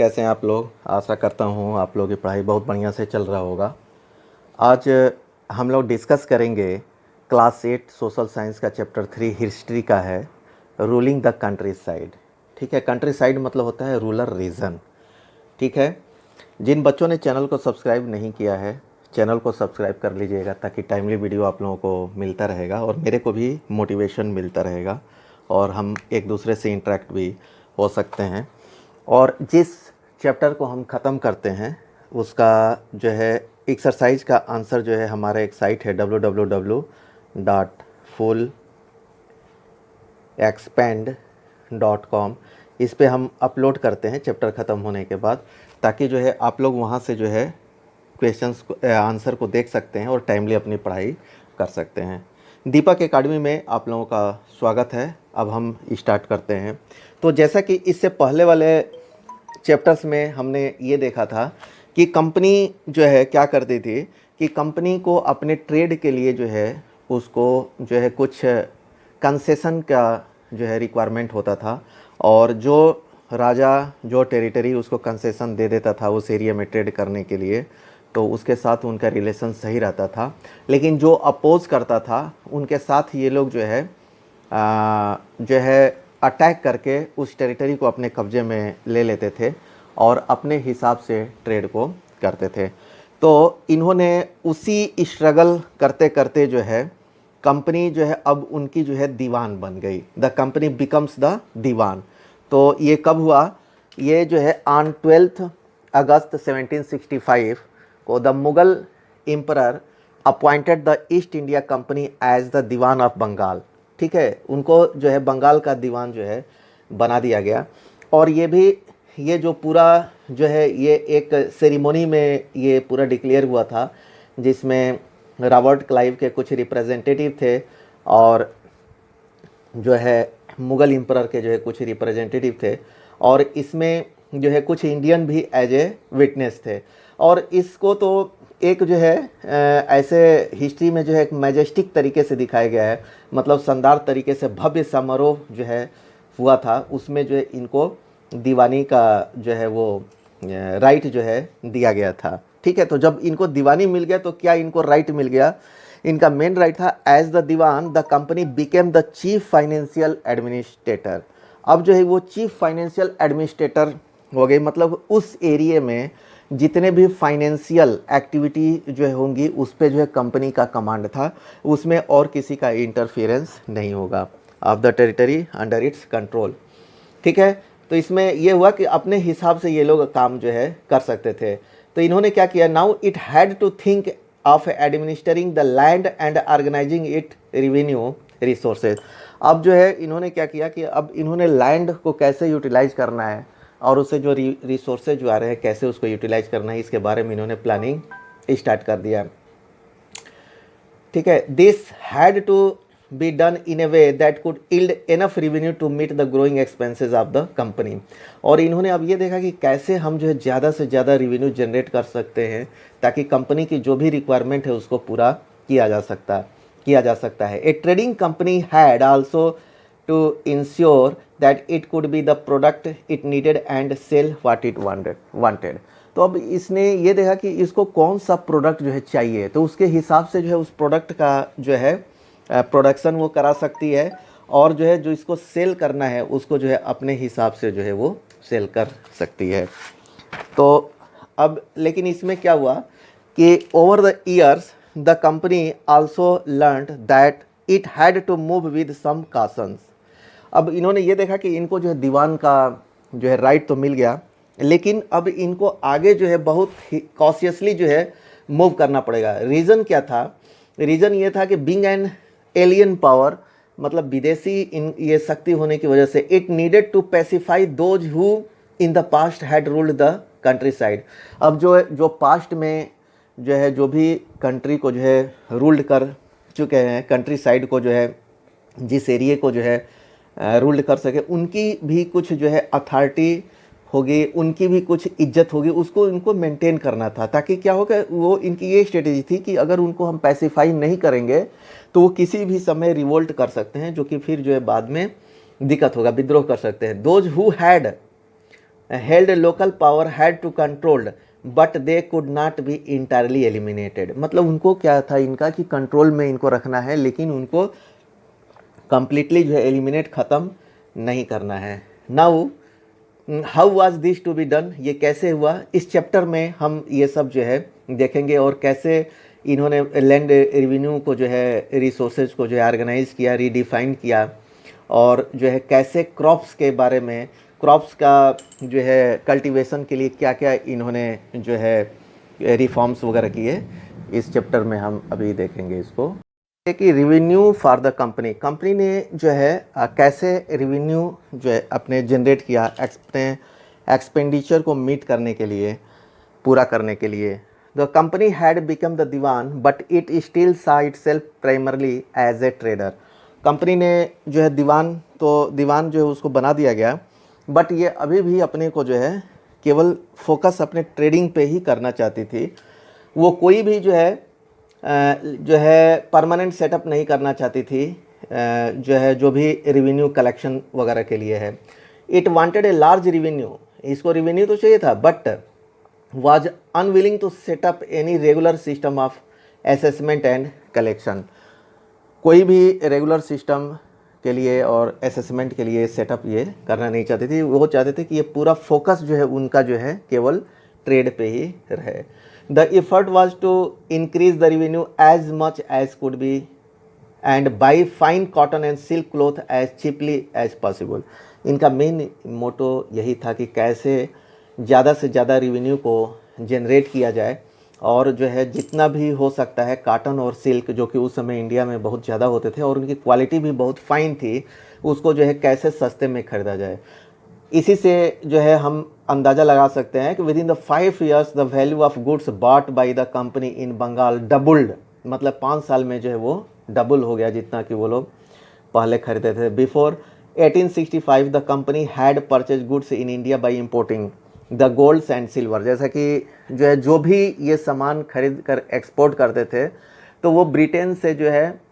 कैसे हैं आप लोग। आशा करता हूँ आप लोगों की पढ़ाई बहुत बढ़िया से चल रहा होगा। आज हम लोग डिस्कस करेंगे क्लास 8 सोशल साइंस का चैप्टर 3 हिस्ट्री का है, रूलिंग द कंट्री साइड। ठीक है, कंट्री साइड मतलब होता है रूरल रीजन। ठीक है, जिन बच्चों ने चैनल को सब्सक्राइब नहीं किया है चैनल को सब्सक्राइब कर लीजिएगा ताकि टाइमली वीडियो आप लोगों को मिलता रहेगा और मेरे को भी मोटिवेशन मिलता रहेगा और हम एक दूसरे से इंटरेक्ट भी हो सकते हैं। और जिस चैप्टर को हम ख़त्म करते हैं उसका जो है एक्सरसाइज का आंसर जो है हमारा एक साइट है www.fullexpand.com। इस पे हम अपलोड करते हैं चैप्टर ख़त्म होने के बाद, ताकि जो है आप लोग वहाँ से जो है क्वेश्चंस को आंसर को देख सकते हैं और टाइमली अपनी पढ़ाई कर सकते हैं। दीपक एकेडमी में आप लोगों का स्वागत है। अब हम स्टार्ट करते हैं। तो जैसा कि इससे पहले वाले चैप्टर्स में हमने ये देखा था कि कंपनी जो है क्या करती थी कि कंपनी को अपने ट्रेड के लिए जो है उसको जो है कुछ कंसेशन का जो है रिक्वायरमेंट होता था और जो राजा जो टेरिटरी उसको कंसेशन दे देता था उस एरिया में ट्रेड करने के लिए, तो उसके साथ उनका रिलेशन सही रहता था। लेकिन जो अपोज करता था उनके साथ ये लोग जो है अटैक करके उस टेरिटरी को अपने कब्जे में ले लेते थे और अपने हिसाब से ट्रेड को करते थे। तो इन्होंने उसी स्ट्रगल करते करते जो है कंपनी जो है अब उनकी जो है दीवान बन गई। द कंपनी बिकम्स द दीवान। तो ये कब हुआ? ये जो है ऑन 12 अगस्त 1765 को the Mughal emperor appointed the East India Company as the Diwan of Bengal. ठीक है, उनको जो है बंगाल का दीवान जो है बना दिया गया। और ये जो पूरा जो है ये एक सेरेमनी में ये पूरा डिक्लेयर हुआ था जिसमें रॉबर्ट क्लाइव के कुछ रिप्रेजेंटेटिव थे और जो है मुगल एम्परर के जो है कुछ रिप्रेजेंटेटिव थे और इसमें जो है कुछ इंडियन भी एज ए विटनेस थे। और इसको तो एक जो है ऐसे हिस्ट्री में जो है एक मैजेस्टिक तरीके से दिखाया गया है, मतलब शानदार तरीके से भव्य समारोह जो है हुआ था। उसमें जो है इनको दीवानी का जो है वो राइट जो है दिया गया था। ठीक है, तो जब इनको दीवानी मिल गया तो क्या इनको राइट मिल गया? इनका मेन राइट था as the Diwan the company became the chief financial administrator. अब जो है वो चीफ फाइनेंशियल एडमिनिस्ट्रेटर हो गए, मतलब उस एरिया में जितने भी फाइनेंशियल एक्टिविटी जो है होंगी उस पे जो है कंपनी का कमांड था, उसमें और किसी का इंटरफेरेंस नहीं होगा। Of the territory under its control. ठीक है, तो इसमें ये हुआ कि अपने हिसाब से ये लोग काम जो है कर सकते थे। तो इन्होंने क्या किया? Now it had to think of administering the land and organizing it revenue resources. अब जो है इन्होंने क्या किया कि अब इन्होंने लैंड को कैसे यूटिलाइज करना है और उससे जो रिसोर्सेज जो आ रहे हैं कैसे उसको यूटिलाइज करना है, इसके बारे में इन्होंने प्लानिंग स्टार्ट कर दिया। ठीक है, this had to be done in a way that could yield enough revenue to meet the growing expenses of the company. और इन्होंने अब ये देखा कि कैसे हम जो है ज़्यादा से ज़्यादा रेवेन्यू जनरेट कर सकते हैं ताकि कंपनी की जो भी रिक्वायरमेंट है उसको पूरा किया जा सकता है। A trading company had also to ensure that it could be the product it needed and sell what it wanted। तो अब इसने ये देखा कि इसको कौन सा प्रोडक्ट जो है चाहिए, तो उसके हिसाब से जो है उस प्रोडक्ट का जो है प्रोडक्शन वो करा सकती है और जो है जो इसको सेल करना है उसको जो है अपने हिसाब से जो है वो सेल कर सकती है। तो अब लेकिन इसमें क्या हुआ कि over the years the company also learned that it had to move with some cautions. अब इन्होंने ये देखा कि इनको जो है दीवान का जो है राइट तो मिल गया, लेकिन अब इनको आगे जो है बहुत कॉशियसली जो है मूव करना पड़ेगा। रीज़न क्या था? रीज़न ये था कि बीइंग एन एलियन पावर, मतलब विदेशी ये शक्ति होने की वजह से it needed to pacify those who in the past had ruled the countryside. अब जो पास्ट में जो है जो भी कंट्री को जो है रूल्ड कर चुके हैं, कंट्री साइड को जो है जिस एरिए को जो है रूल्ड कर सके, उनकी भी कुछ जो है अथॉरिटी होगी, उनकी भी कुछ इज्जत होगी, उसको इनको मेंटेन करना था। ताकि क्या होगा, वो इनकी ये स्ट्रेटेजी थी कि अगर उनको हम पैसिफाई नहीं करेंगे तो वो किसी भी समय रिवोल्ट कर सकते हैं, जो कि फिर जो है बाद में दिक्कत होगा, विद्रोह कर सकते हैं। Those who had held local power had to controlled but they could not be entirely eliminated. मतलब उनको क्या था इनका कि कंट्रोल में इनको रखना है, लेकिन उनको कंप्लीटली जो है एलिमिनेट ख़त्म नहीं करना है। Now how was this to be done, ये कैसे हुआ, इस चैप्टर में हम ये सब जो है देखेंगे, और कैसे इन्होंने लैंड रेवेन्यू को जो है रिसोर्सेज को जो है ऑर्गेनाइज किया, रीडिफाइन किया, और जो है कैसे क्रॉप्स के बारे में, क्रॉप्स का जो है कल्टीवेशन के लिए क्या क्या इन्होंने जो है रिफॉर्म्स वगैरह किए, इस चैप्टर में हम अभी देखेंगे इसको। कि revenue for the company, company ने जो है कैसे रेवेन्यू जो है अपने जनरेट किया अपने एक्सपेंडिचर को मीट करने के लिए, पूरा करने के लिए। The company had become the diwan but it still saw itself primarily as a trader. Company ने जो है दीवान, तो दीवान जो है उसको बना दिया गया, बट ये अभी भी अपने को जो है केवल फोकस अपने ट्रेडिंग पे ही करना चाहती थी। वो कोई भी जो है परमानेंट सेटअप नहीं करना चाहती थी, जो है जो भी रेवेन्यू कलेक्शन वगैरह के लिए है। It wanted a large revenue, इसको रेवेन्यू तो चाहिए था, but was unwilling to set up any regular system of assessment and collection. कोई भी रेगुलर सिस्टम के लिए और असेसमेंट के लिए सेटअप ये करना नहीं चाहती थी। वो चाहते थे कि ये पूरा फोकस जो है उनका जो है केवल ट्रेड पे ही रहे। The effort was to increase the revenue as much as could be and buy fine cotton and silk cloth as cheaply as possible. इनका मेन मोटो यही था कि कैसे ज़्यादा से ज़्यादा रेवेन्यू को जनरेट किया जाए, और जो है जितना भी हो सकता है काटन और सिल्क, जो कि उस समय इंडिया में बहुत ज़्यादा होते थे और उनकी क्वालिटी भी बहुत फाइन थी, उसको जो है कैसे सस्ते में ख़रीदा जाए। इसी से जो है हम अंदाज़ा लगा सकते हैं कि within the 5 years the value of goods bought by the company in Bengal doubled. मतलब 5 साल में जो है वो डबल हो गया जितना कि वो लोग पहले खरीदते थे। Before 1865 the company had purchase goods in India by importing the golds and silver. जैसा कि जो है जो भी ये सामान खरीद कर एक्सपोर्ट करते थे, तो वो ब्रिटेन से जो है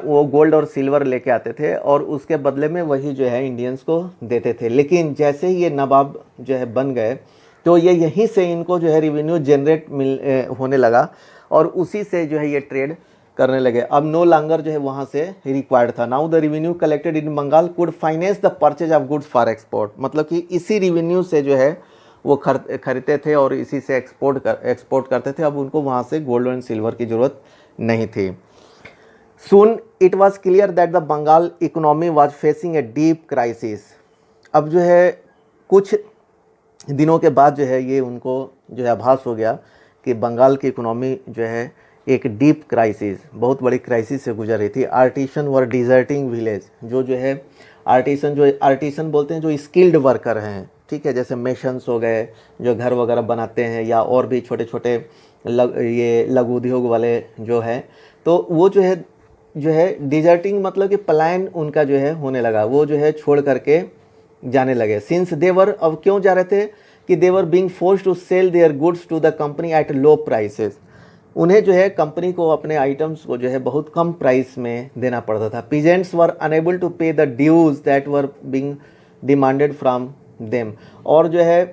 वो गोल्ड और सिल्वर लेके आते थे, और उसके बदले में वही जो है इंडियंस को देते थे। लेकिन जैसे ही ये नवाब जो है बन गए, तो ये यहीं से इनको जो है रेवेन्यू जनरेट होने लगा, और उसी से जो है ये ट्रेड करने लगे। अब नो लॉन्गर जो है वहाँ से रिक्वायर्ड था। Now the revenue collected in Bengal could finance the purchase of goods for export. मतलब कि इसी रेवेन्यू से जो है वो खरीदते थे और इसी से एक्सपोर्ट करते थे। अब उनको वहाँ से गोल्ड एंड सिल्वर की ज़रूरत नहीं थी। Soon it was clear that the Bengal economy was facing a deep crisis. अब जो है कुछ दिनों के बाद जो है ये उनको जो है आभास हो गया कि बंगाल की इकोनॉमी जो है एक डीप क्राइसिस, बहुत बड़ी क्राइसिस से गुजर रही थी। आर्टिसन वर डिजर्टिंग विलेज, जो है आर्टिसन बोलते हैं जो स्किल्ड वर्कर हैं, ठीक है, जैसे मेशंस हो गए जो घर वगैरह बनाते हैं, या और भी छोटे छोटे ये लघु उद्योग वाले जो हैं, तो वो जो है डिजर्टिंग मतलब कि पलायन उनका जो है होने लगा, वो जो है छोड़ करके जाने लगे। सिंस देवर, अब क्यों जा रहे थे कि they were being forced to sell their goods to the company at low prices. उन्हें जो है कंपनी को अपने आइटम्स को जो है बहुत कम प्राइस में देना पड़ता था। Peasants were unable to pay the dues that were being demanded from them. और जो है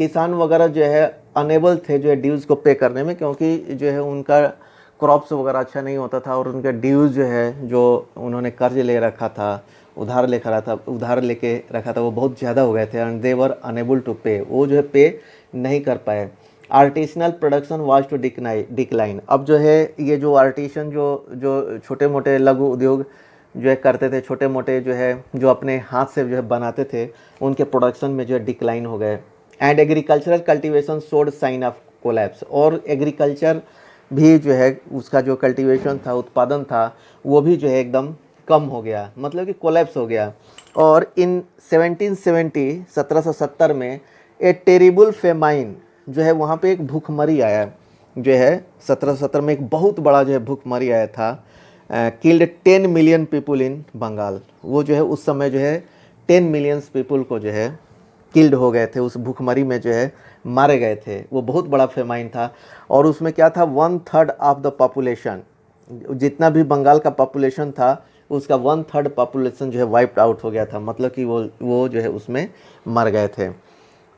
किसान वगैरह जो है अनेबल थे जो है ड्यूज़ को पे करने में, क्योंकि जो है उनका क्रॉप्स वगैरह अच्छा नहीं होता था, और उनका ड्यूज़ जो है जो उन्होंने कर्ज ले रखा था, उधार लेके रखा था, वो बहुत ज़्यादा हो गए थे, and they were unable to pay, वो जो है पे नहीं कर पाए। Artisanal production was to decline. अब जो है ये जो आर्टिसन जो छोटे मोटे लघु उद्योग जो है करते थे, छोटे मोटे जो है जो अपने हाथ से जो है बनाते थे, उनके प्रोडक्शन में जो है डिक्लाइन हो गए। And agricultural cultivation showed sign of collapse. और एग्रीकल्चर भी जो है उसका जो कल्टीवेशन था, उत्पादन था, वो भी जो है एकदम कम हो गया, मतलब कि कोलैप्स हो गया। और इन 1770 में ए टेरिबल फेमाइन जो है वहाँ पे एक भूखमरी आया, जो है 1770 में एक बहुत बड़ा जो है भूखमरी आया था। Killed 10 million people in Bengal. वो जो है उस समय जो है 10 मिलियंस पीपुल को जो है किल्ड हो गए थे, उस भूखमरी में जो है मारे गए थे। वो बहुत बड़ा फेमाइन था, और उसमें क्या था, 1/3 ऑफ द पॉपुलेशन, जितना भी बंगाल का पॉपुलेशन था उसका 1/3 पॉपुलेशन जो है वाइप्ड आउट हो गया था, मतलब कि वो जो है उसमें मर गए थे।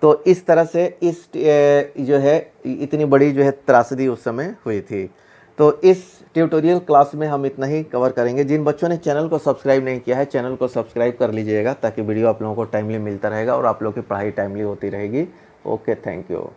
तो इस तरह से इस जो है इतनी बड़ी जो है त्रासदी उस समय हुई थी। तो इस ट्यूटोरियल क्लास में हम इतना ही कवर करेंगे। जिन बच्चों ने चैनल को सब्सक्राइब नहीं किया है, चैनल को सब्सक्राइब कर लीजिएगा ताकि वीडियो आप लोगों को टाइमली मिलता रहेगा और आप लोगों की पढ़ाई टाइमली होती रहेगी। Okay, thank you.